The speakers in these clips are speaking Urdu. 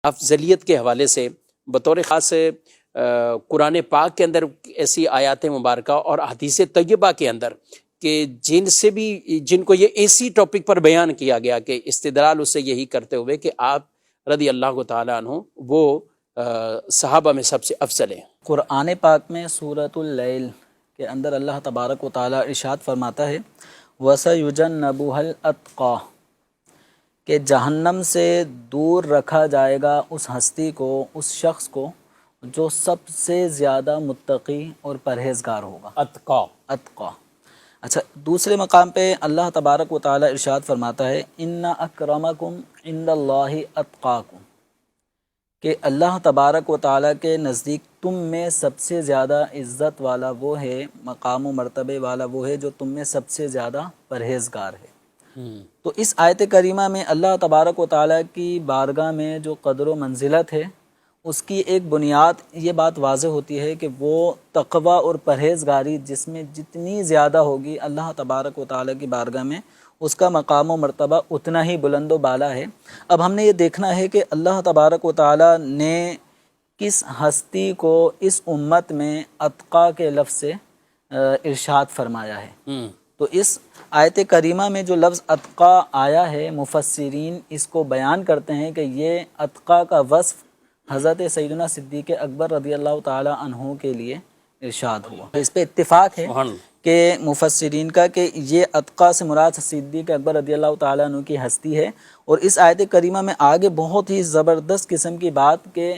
افضلیت کے حوالے سے بطور خاص قرآن پاک کے اندر ایسی آیات مبارکہ اور حدیث طیبہ کے اندر کہ جن کو یہ ایسی ٹاپک پر بیان کیا گیا کہ استدلال اس سے یہی کرتے ہوئے کہ آپ رضی اللہ تعالیٰ عنہ وہ صحابہ میں سب سے افضل ہیں۔ قرآن پاک میں سورۃ اللیل کے اندر اللہ تبارک و تعالیٰ ارشاد فرماتا ہے وَسَيُجَنَّبُهَا الْأَتْقَى کہ جہنم سے دور رکھا جائے گا اس ہستی کو، اس شخص کو جو سب سے زیادہ متقی اور پرہیزگار ہوگا۔ اتقا۔ اچھا، دوسرے مقام پہ اللہ تبارک و تعالیٰ ارشاد فرماتا ہے ان اکرمکم عند اللہ اتقاکم کہ اللہ تبارک و تعالیٰ کے نزدیک تم میں سب سے زیادہ عزت والا وہ ہے، مقام و مرتبے والا وہ ہے جو تم میں سب سے زیادہ پرہیزگار ہے۔ تو اس آیت کریمہ میں اللہ تبارک و تعالیٰ کی بارگاہ میں جو قدر و منزلت ہے اس کی ایک بنیاد یہ بات واضح ہوتی ہے کہ وہ تقوی اور پرہیزگاری جس میں جتنی زیادہ ہوگی اللہ تبارک و تعالیٰ کی بارگاہ میں اس کا مقام و مرتبہ اتنا ہی بلند و بالا ہے۔ اب ہم نے یہ دیکھنا ہے کہ اللہ تبارک و تعالیٰ نے کس ہستی کو اس امت میں اتقا کے لفظ سے ارشاد فرمایا ہے۔ تو اس آیت کریمہ میں جو لفظ اتقا آیا ہے مفسرین اس کو بیان کرتے ہیں کہ یہ اتقا کا وصف حضرت سیدنا صدیق اکبر رضی اللہ تعالی عنہ کے لیے ارشاد ہوا۔ اس پہ اتفاق ہے کہ مفسرین کا کہ یہ اتقا سے مراد صدیق اکبر رضی اللہ تعالیٰ عنہ کی ہستی ہے۔ اور اس آیت کریمہ میں آگے بہت ہی زبردست قسم کی بات کہ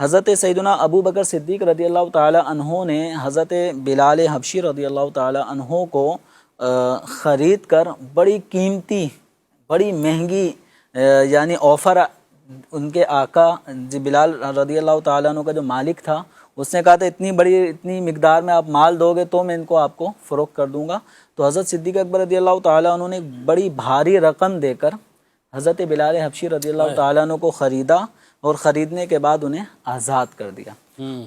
حضرت سیدنا ابو بکر صدیق رضی اللہ تعالیٰ عنہ نے حضرت بلال حبشی رضی اللہ تعالیٰ عنہ کو خرید کر بڑی قیمتی، بڑی مہنگی یعنی آفر ان کے آقا بلال رضی اللہ تعالیٰ عنہ کا جو مالک تھا اس نے کہا تھا اتنی مقدار میں آپ مال دو گے تو میں ان کو آپ کو فروخت کر دوں گا۔ تو حضرت صدیق اکبر رضی اللہ تعالیٰ عنہ نے بڑی بھاری رقم دے کر حضرت بلال حبشی رضی اللہ تعالیٰ عنہ کو خریدا اور خریدنے کے بعد انہیں آزاد کر دیا۔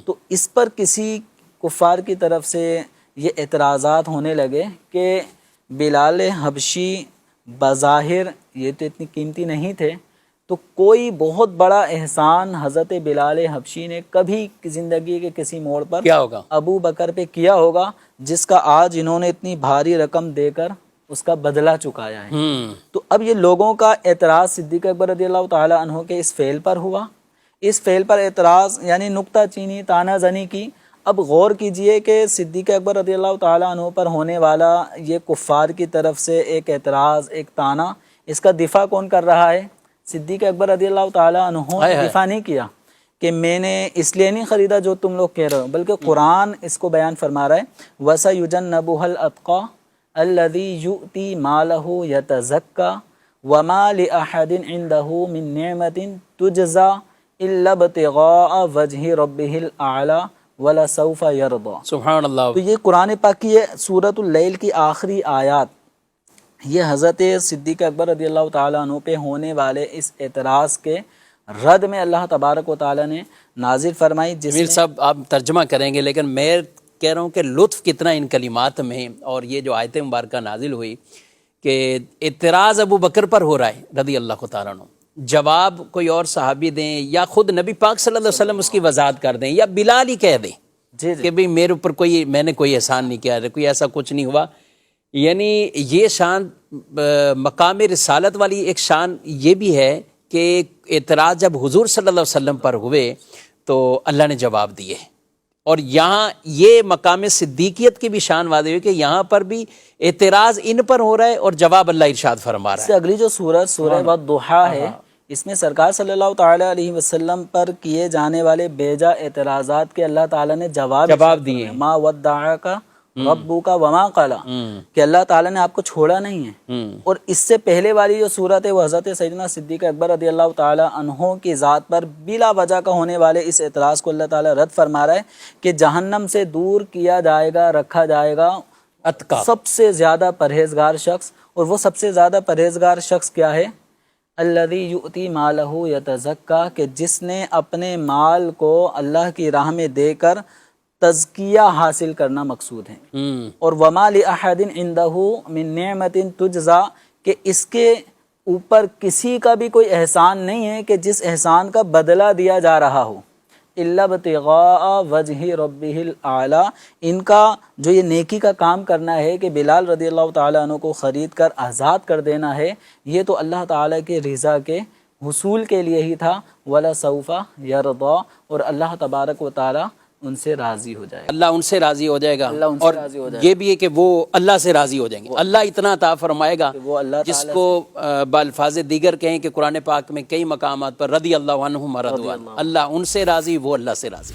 تو اس پر کسی کفار کی طرف سے یہ اعتراضات ہونے لگے کہ بلال حبشی بظاہر یہ تو اتنی قیمتی نہیں تھے، تو کوئی بہت بڑا احسان حضرت بلال حبشی نے کبھی زندگی کے کسی موڑ پر کیا ہوگا ابو بکر پہ کیا ہوگا جس کا آج انہوں نے اتنی بھاری رقم دے کر اس کا بدلہ چکایا ہے۔ تو اب یہ لوگوں کا اعتراض صدیق اکبر رضی اللہ تعالیٰ عنہ کے اس فعل پر ہوا۔ اس فعل پر اعتراض یعنی نکتہ چینی، تانہ زنی کی۔ اب غور کیجئے کہ صدیق اکبر رضی اللہ تعالیٰ عنہ پر ہونے والا یہ کفار کی طرف سے ایک اعتراض، ایک تانہ، اس کا دفاع کون کر رہا ہے؟ صدیق اکبر رضی اللہ تعالیٰ عنہ دفاع نہیں کیا کہ میں نے اس لیے نہیں خریدا جو تم لوگ کہہ رہے ہو، بلکہ قرآن اس کو بیان فرما رہا ہے وَسَيُجَنَّبُهَا الْأَتْقَى الَّذِي يُؤْتِي مَالَهُ يَتَزَكَّى وَمَا لِأَحَدٍ عِندَهُ مِن نِعْمَةٍ تُجْزَى إِلَّا ابْتِغَاءَ وَجْهِ رَبِّهِ الْأَعْلَى وَلَسَوْفَ يَرْضَى۔ سبحان اللہ۔ تو یہ قرآن پاک کی سورۃ اللیل کی آخری آیات یہ حضرت صدیق اکبر رضی اللہ تعالیٰ عنہ پہ ہونے والے اس اعتراض کے رد میں اللہ تبارک و تعالیٰ نے نازل فرمائی۔ جمیل صاحب آپ ترجمہ کریں گے، لیکن میں کہہ رہا ہوں کہ لطف کتنا ان کلمات میں، اور یہ جو آیت مبارکہ نازل ہوئی کہ اعتراض ابو بکر پر ہو رہا ہے رضی اللہ تعالیٰ عنہ، جواب کوئی اور صحابی دیں یا خود نبی پاک صلی اللہ علیہ وسلم اس کی وضاحت کر دیں یا بلال ہی کہہ دیں کہ بھئی میرے اوپر میں نے کوئی احسان نہیں کیا، کوئی ایسا کچھ نہیں ہوا۔ یعنی یہ شان مقام رسالت والی ایک شان یہ بھی ہے کہ اعتراض جب حضور صلی اللہ علیہ وسلم پر ہوئے تو اللہ نے جواب دیے، اور یہاں یہ مقام صدیقیت کی بھی شان واضح ہوئی کہ یہاں پر بھی اعتراض ان پر ہو رہا ہے اور جواب اللہ ارشاد فرما رہا ہے۔ اس سے اگلی جو سورہ والضحیٰ ہے اس میں سرکار صلی اللہ تعالیٰ علیہ وسلم پر کیے جانے والے بیجا اعتراضات کے اللہ تعالیٰ نے جواب دیے۔ ما ودعک ربک وما قلی کہ اللہ تعالیٰ نے آپ کو چھوڑا نہیں ہے۔ اور اس سے پہلے والی جو صورت ہے وہ حضرت سیدنا صدیق اکبر رضی اللہ تعالیٰ عنہ کی ذات پر بلا وجہ کا ہونے والے اس اعتراض کو اللہ تعالیٰ رد فرما رہا ہے کہ جہنم سے دور کیا جائے گا، رکھا جائے گا سب سے زیادہ پرہیزگار شخص۔ اور وہ سب سے زیادہ پرہیزگار شخص کیا ہے؟ الذی یؤتی مالہ یتزکیٰ کہ جس نے اپنے مال کو اللہ کی راہ میں دے کر تزکیہ حاصل کرنا مقصود ہے۔ اور وما لأحد عنده من نعمت تجزا کہ اس کے اوپر کسی کا بھی کوئی احسان نہیں ہے کہ جس احسان کا بدلہ دیا جا رہا ہو، الا ابتغاء وجہ ربہ الاعلی، ان کا جو یہ نیکی کا کام کرنا ہے کہ بلال رضی اللہ تعالیٰ عنہ کو خرید کر آزاد کر دینا ہے، یہ تو اللہ تعالیٰ کے رضا کے حصول کے لیے ہی تھا، وَلَسَوْفَ يَرْضَى، اور اللہ تبارک و تعالیٰ ان سے راضی ہو جائے گا، اللہ ان سے راضی ہو جائے گا، اللہ ان سے اور راضی ہو جائے گا، یہ بھی ہے کہ وہ اللہ سے راضی ہو جائیں گے، اللہ اتنا عطا فرمائے گا وہ اللہ جس تعالیٰ کو بالفاظ دیگر کہیں کہ قرآن پاک میں کئی مقامات پر رضی اللہ عنہم ورضوا عنہ، اللہ ان سے راضی، وہ اللہ سے راضی۔